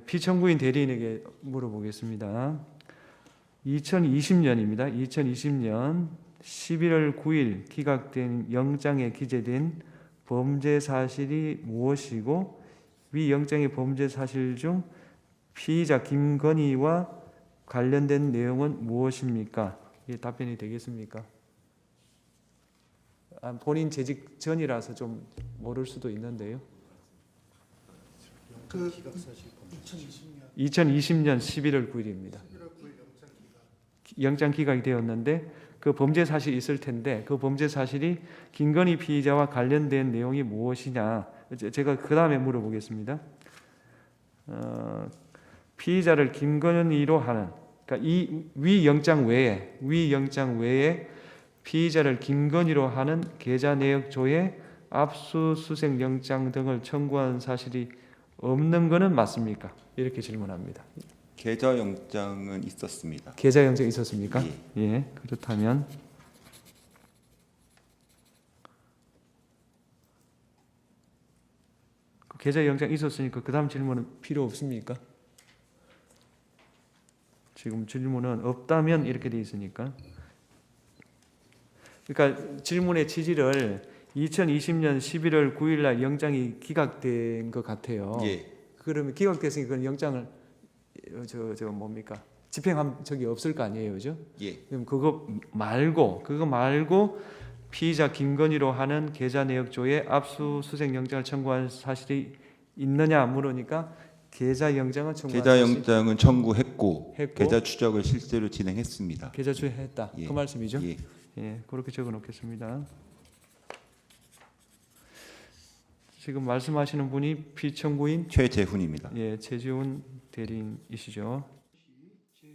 피청구인 대리인에게 물어보겠습니다. 2020년입니다. 2020년 11월 9일 기각된 영장에 기재된 범죄 사실이 무엇이고 위 영장의 범죄 사실 중 피의자 김건희와 관련된 내용은 무엇입니까? 이게 답변이 되겠습니까? 본인 재직 전이라서 좀 모를 수도 있는데요. 2020년 11월 9일입니다. 영장 기각이 되었는데 그 범죄 사실이 있을 텐데 그 범죄 사실이 김건희 피의자와 관련된 내용이 무엇이냐? 제가 그 다음에 물어보겠습니다. 피의자를 김건희로 하는, 그러니까 이 위 영장 외에 피의자를 김건희로 하는 계좌 내역조에 압수수색 영장 등을 청구한 사실이 없는 것은 맞습니까? 이렇게 질문합니다. 계좌 영장은 있었습니다. 계좌 영장이 있었습니까? 예. 예, 그렇다면 그 계좌 영장 있었으니까 그 다음 질문은 필요 없습니까? 지금 질문은 없다면 이렇게 돼 있으니까. 그러니까 질문의 취지를 2020년 11월 9일 날 영장이 기각된 것 같아요. 예. 그러면 기각됐으니까 그 영장을 저 뭡니까? 집행한 적이 없을 거 아니에요, 그죠? 예. 그럼 그거 말고 피의자 김건희로 하는 계좌 내역조에 압수수색 영장을 청구한 사실이 있느냐 물으니까 계좌 영장은 청구했고 계좌 추적을 실제로 진행했습니다. 계좌 추적했다. 예. 그 말씀이죠? 예. 예, 그렇게 적어 놓겠습니다. 지금 말씀하시는 분이 피청구인 최재훈입니다. 예, 최재훈 대리인이시죠.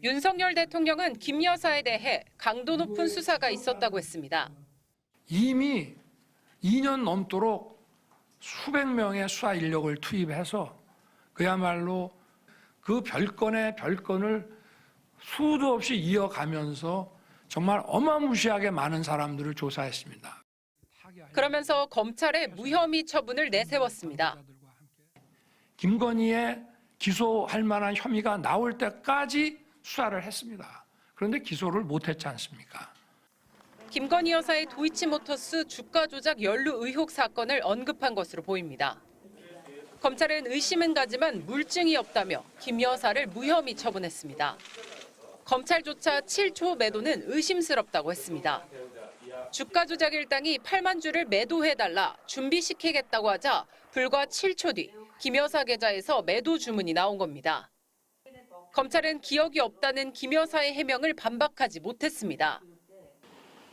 윤석열 대통령은 김 여사에 대해 강도 높은 수사가 있었다고 했습니다. 이미 2년 넘도록 수백 명의 수사 인력을 투입해서 그야말로 그 별건의 별건을 수도 없이 이어가면서 정말 어마무시하게 많은 사람들을 조사했습니다. 그러면서 검찰에 무혐의 처분을 내세웠습니다. 김건희의 기소할 만한 혐의가 나올 때까지 수사를 했습니다. 그런데 기소를 못했지 않습니까? 김건희 여사의 도이치모터스 주가 조작 연루 의혹 사건을 언급한 것으로 보입니다. 검찰은 의심은 가지만 물증이 없다며 김 여사를 무혐의 처분했습니다. 검찰조차 7초 매도는 의심스럽다고 했습니다. 주가 조작 일당이 8만 주를 매도해달라 준비시키겠다고 하자 불과 7초 뒤 김 여사 계좌에서 매도 주문이 나온 겁니다. 검찰은 기억이 없다는 김 여사의 해명을 반박하지 못했습니다.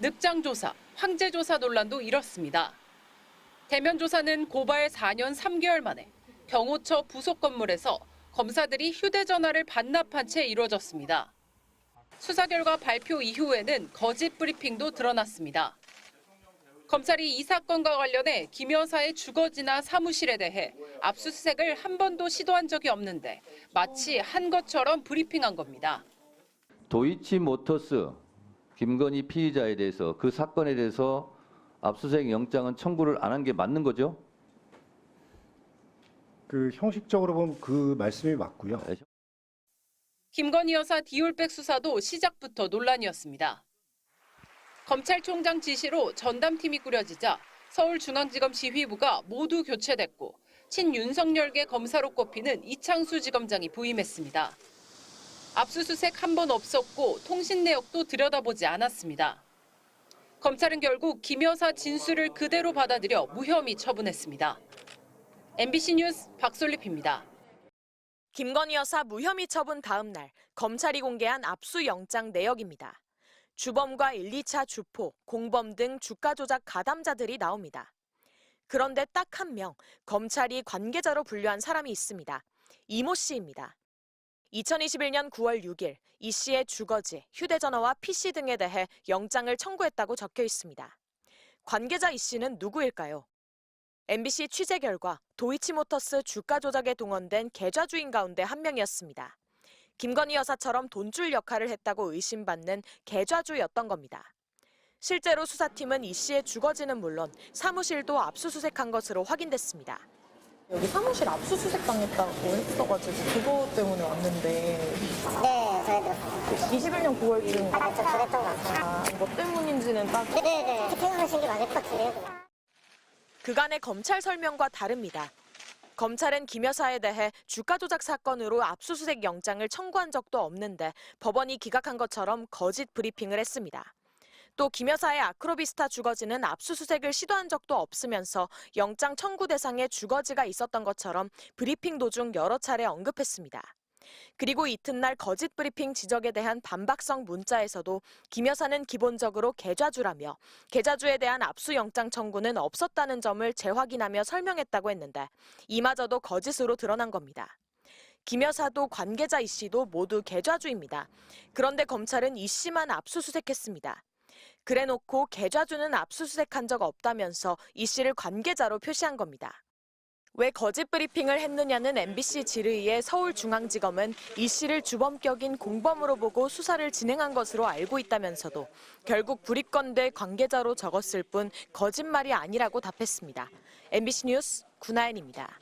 늑장 조사, 황제 조사 논란도 이렇습니다. 대면 조사는 고발 4년 3개월 만에 경호처 부속 건물에서 검사들이 휴대전화를 반납한 채 이루어졌습니다. 수사 결과 발표 이후에는 거짓 브리핑도 드러났습니다. 검찰이 이 사건과 관련해 김 여사의 주거지나 사무실에 대해 압수수색을 한 번도 시도한 적이 없는데 마치 한 것처럼 브리핑한 겁니다. 도이치모터스 김건희 피의자에 대해서 그 사건에 대해서 압수수색 영장은 청구를 안 한 게 맞는 거죠? 그 형식적으로 보면 그 말씀이 맞고요. 김건희 여사 디올백 수사도 시작부터 논란이었습니다. 검찰총장 지시로 전담팀이 꾸려지자 서울중앙지검 지휘부가 모두 교체됐고 친윤석열계 검사로 꼽히는 이창수 지검장이 부임했습니다. 압수수색 한 번 없었고 통신 내역도 들여다보지 않았습니다. 검찰은 결국 김 여사 진술을 그대로 받아들여 무혐의 처분했습니다. MBC 뉴스 박솔립입니다. 김건희 여사 무혐의 처분 다음 날 검찰이 공개한 압수영장 내역입니다. 주범과 1, 2차 주포, 공범 등 주가 조작 가담자들이 나옵니다. 그런데 딱 한 명, 검찰이 관계자로 분류한 사람이 있습니다. 이모 씨입니다. 2021년 9월 6일 이 씨의 주거지, 휴대전화와 PC 등에 대해 영장을 청구했다고 적혀 있습니다. 관계자 이 씨는 누구일까요? MBC 취재 결과 도이치모터스 주가 조작에 동원된 계좌주인 가운데 한 명이었습니다. 김건희 여사처럼 돈줄 역할을 했다고 의심받는 계좌주였던 겁니다. 실제로 수사팀은 이 씨의 주거지는 물론 사무실도 압수수색한 것으로 확인됐습니다. 여기 사무실 압수수색 당했다고 했어가지고 그거 때문에 왔는데. 네, 저희도 21년 9월쯤. 맞죠, 그랬던 것 같아요. 뭐 때문인지는 딱. 네네, 퇴근하신 게 맞을 것 같은데요. 그간의 검찰 설명과 다릅니다. 검찰은 김 여사에 대해 주가 조작 사건으로 압수수색 영장을 청구한 적도 없는데 법원이 기각한 것처럼 거짓 브리핑을 했습니다. 또 김 여사의 아크로비스타 주거지는 압수수색을 시도한 적도 없으면서 영장 청구 대상에 주거지가 있었던 것처럼 브리핑 도중 여러 차례 언급했습니다. 그리고 이튿날 거짓 브리핑 지적에 대한 반박성 문자에서도 김 여사는 기본적으로 계좌주라며 계좌주에 대한 압수영장 청구는 없었다는 점을 재확인하며 설명했다고 했는데 이마저도 거짓으로 드러난 겁니다. 김 여사도 관계자 이 씨도 모두 계좌주입니다. 그런데 검찰은 이 씨만 압수수색했습니다. 그래놓고 계좌주는 압수수색한 적 없다면서 이 씨를 관계자로 표시한 겁니다. 왜 거짓 브리핑을 했느냐는 MBC 질의에 서울중앙지검은 이 씨를 주범격인 공범으로 보고 수사를 진행한 것으로 알고 있다면서도 결국 불입건대 관계자로 적었을 뿐 거짓말이 아니라고 답했습니다. MBC 뉴스 구나연입니다.